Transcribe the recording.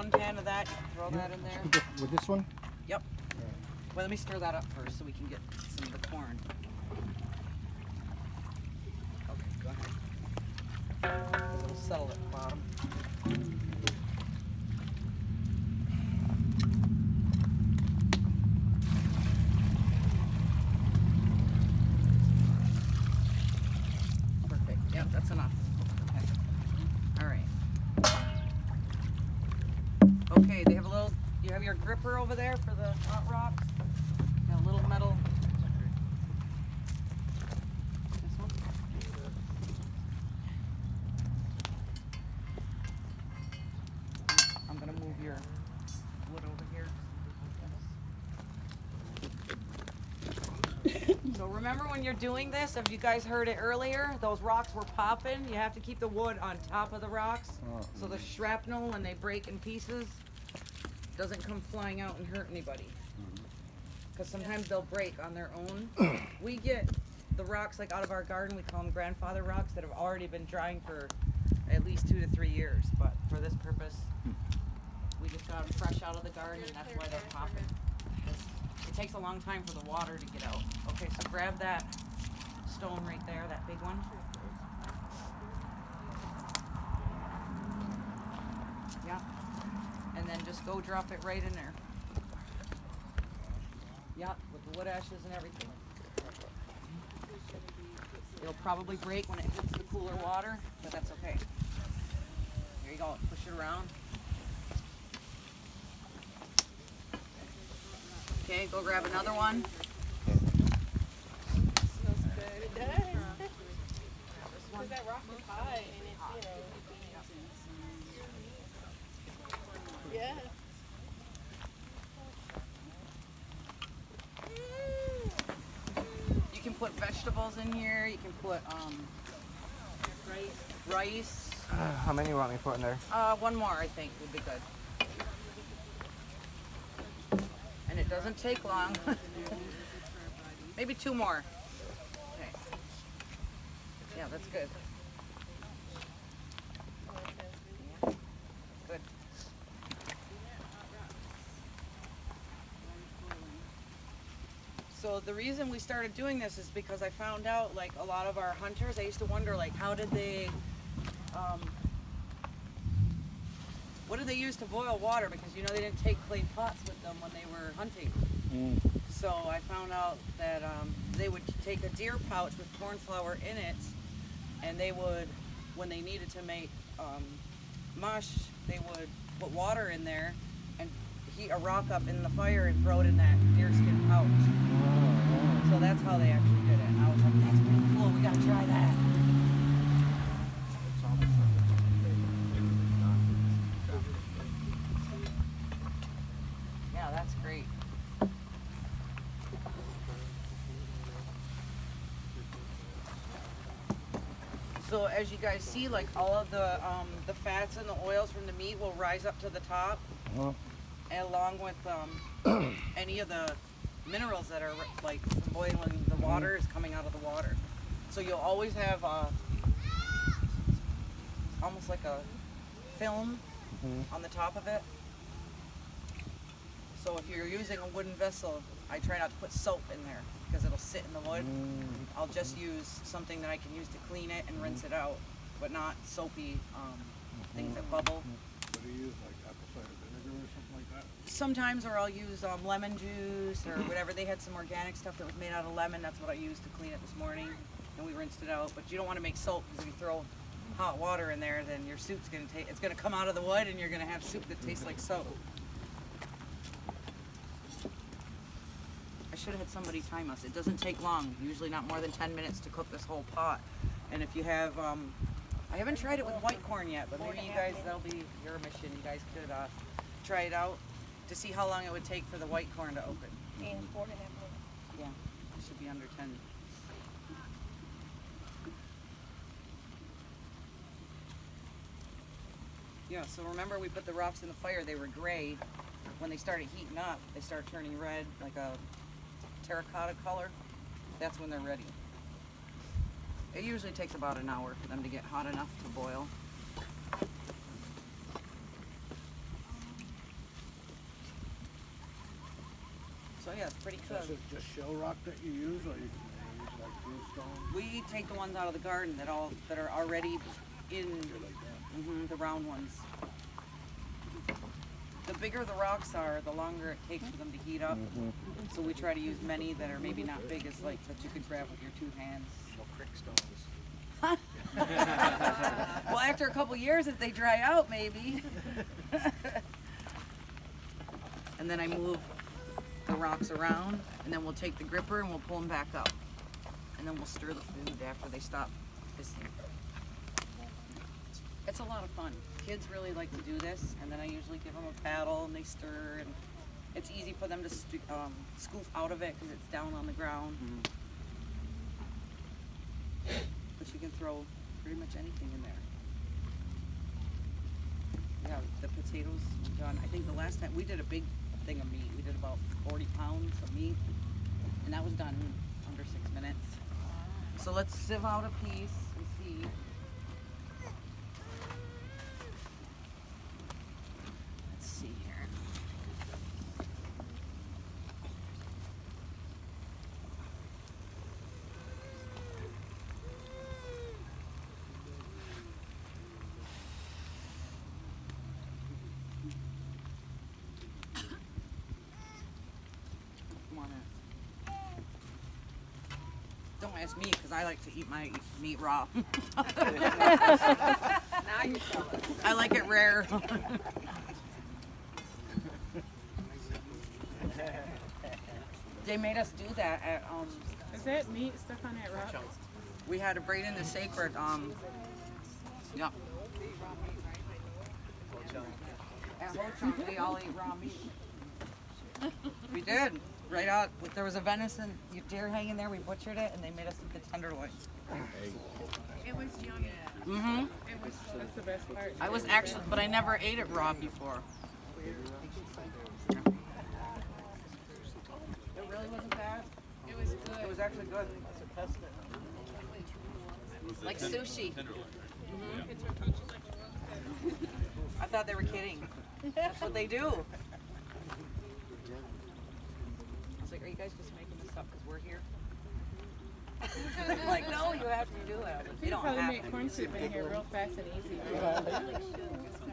one pan of that. You can throw that in there. With this one? Yep. Well, let me stir that up first so we can get some of the corn. Okay, go ahead. It'll settle at the bottom. Perfect. Yep, that's enough. Okay. All right. Okay, they have a little. You have your gripper over there for the hot rocks. Got a little metal. This one. I'm gonna move your wood over here. So remember when you're doing this, if you guys heard it earlier, those rocks were popping. You have to keep the wood on top of the rocks, so the shrapnel, when they break in pieces, doesn't come flying out and hurt anybody. Because sometimes they'll break on their own. We get the rocks like out of our garden, we call them grandfather rocks, that have already been drying for at least 2 to 3 years. But for this purpose, we just got them fresh out of the garden, and that's why they're popping. It takes a long time for the water to get out. Okay, so grab that stone right there, that big one. Yeah. And then just go drop it right in there. Yeah, with the wood ashes and everything. It'll probably break when it hits the cooler water, but that's okay. There you go, push it around. Okay, go grab another one. Smells good. It does. Because that rock is hot and it's, yeah. You can put vegetables in here. You can put rice. How many you want me to put in there? One more, I think, would be good. And it doesn't take long. Maybe 2 more. Okay. Yeah, that's good. Good. So the reason we started doing this is because I found out, like, a lot of our hunters, I used to wonder, like, how did they, what did they use to boil water? Because, you know, they didn't take clay pots with them when they were hunting. So I found out that they would take a deer pouch with corn flour in it, and they would, when they needed to make mush, they would put water in there and heat a rock up in the fire and throw it in that deerskin pouch. So that's how they actually did it. And I was like, that's pretty cool, we gotta try that. Yeah, that's great. So as you guys see, like all of the fats and the oils from the meat will rise up to the top, along with any of the minerals that are like boiling. The water is coming out of the water. So you'll always have almost like a film on the top of it. So if you're using a wooden vessel, I try not to put soap in there because it'll sit in the wood. I'll just use something that I can use to clean it and rinse it out, but not soapy things that bubble. What do you use, like apple cider vinegar or something like that? Sometimes, or I'll use lemon juice or whatever. They had some organic stuff that was made out of lemon. That's what I used to clean it this morning, and we rinsed it out. But you don't want to make soap, because if you throw hot water in there, then your soup's gonna it's gonna come out of the wood, and you're gonna have soup that tastes like soap. I should have had somebody time us. It doesn't take long, usually not more than 10 minutes to cook this whole pot. And if you have, I haven't tried it with white corn yet, but maybe you guys, that'll be your mission. You guys could try it out to see how long it would take for the white corn to open. And 4.5 minutes. Yeah, it should be under 10. Yeah, so remember we put the rocks in the fire, they were gray. When they started heating up, they start turning red, like a terracotta color. That's when they're ready. It usually takes about an hour for them to get hot enough to boil. pretty Is good. it just shell rock that you use, or you can use like blue stone? We take the ones out of the garden that are already in the round ones. The bigger the rocks are, the longer it takes for them to heat up. So we try to use many that are maybe not big as like that you could grab with your 2 hands. No crick stones. Well, after a couple years, if they dry out, maybe. And then I move the rocks around, and then we'll take the gripper and we'll pull them back up. And then we'll stir the food after they stop hissing. It's a lot of fun. Kids really like to do this, and then I usually give them a paddle and they stir, and it's easy for them to scoop out of it because it's down on the ground. But you can throw pretty much anything in there. Yeah, the potatoes were done. I think the last time we did a big thing of meat. We did about 40 pounds of meat, and that was done in under 6 minutes. So let's sieve out a piece and see. Let's see here. Don't ask me, because I like to eat my meat raw. Now you tell us. I like it rare. They made us do that at Is that meat stuck on that rock? we had a Braiding the Sacred yeah. At Ho-Chunk, they all ate raw meat. We did. Right out, there was a venison deer hanging there. We butchered it, and they made us eat the tenderloins. It was yummy. That's the best part. I was actually, but I never ate it raw before. It really wasn't bad. It was good. It was actually good. Like sushi. I thought they were kidding. That's what they do. I was like, are you guys just making this up because we're here? They're like, no, you have to do it. You don't Probably have make to. corn soup in here real fast and easy.